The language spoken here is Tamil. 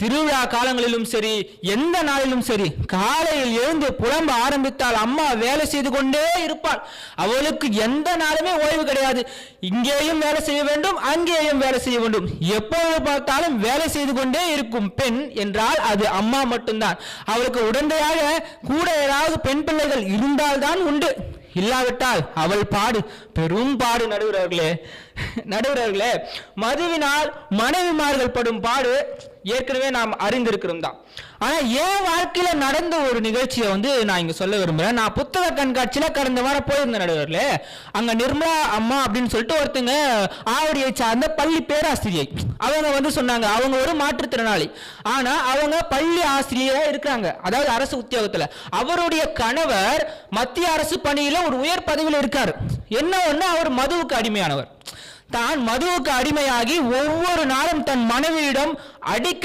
திருவிழா காலங்களிலும் சரி, எந்த நாளிலும் சரி, காலையில் எழுந்து புலம்ப ஆரம்பித்தால் அம்மா வேலை செய்து கொண்டே இருப்பாள். அவளுக்கு எந்த நாளுமே ஓய்வு கிடையாது. இங்கேயும் வேலை செய்ய வேண்டும், அங்கேயும் வேலை செய்ய வேண்டும். எப்பொழுது பார்த்தாலும் வேலை செய்து கொண்டே இருக்கும் பெண் என்றால் அது அம்மா மட்டும்தான். அவளுக்கு உடந்தையாக கூட ஏதாவது பெண் பிள்ளைகள் இருந்தால்தான் உண்டு. இல்லாவிட்டால் அவள் பாடு பெரும் பாடு. நடுவர்களே, மதுவினால் மனைவிமார்கள் படும் பாடு ஏற்கனவே நாம் அறிந்திருக்கிறோம் தான். ஆனா என் வாழ்க்கையில நடந்த ஒரு நிகழ்ச்சியை நான் இங்க சொல்ல விரும்புறேன். நான் புத்தக கண்காட்சியில கடந்த வாரம் போயிருந்தேன் நடுவர்களே. அங்க நிர்மலா அம்மா அப்படின்னு சொல்லிட்டு ஒருத்தங்க ஆவடியை சார்ந்த பள்ளி பேராசிரியை. அவங்க சொன்னாங்க அவங்க ஒரு மாற்றுத்திறனாளி, ஆனா அவங்க பள்ளி ஆசிரியரா இருக்கிறாங்க, அதாவது அரசு உத்தியோகத்துல. அவருடைய கணவர் மத்திய அரசு பணியில ஒரு உயர் பதவியில் இருக்காரு. என்ன ஒண்ணு, அவர் மதுவுக்கு அடிமையானவர். தான் மதுவுக்கு அடிமையாகி ஒவ்வொரு நாளும் தன் மனைவியிடம் அடிக்க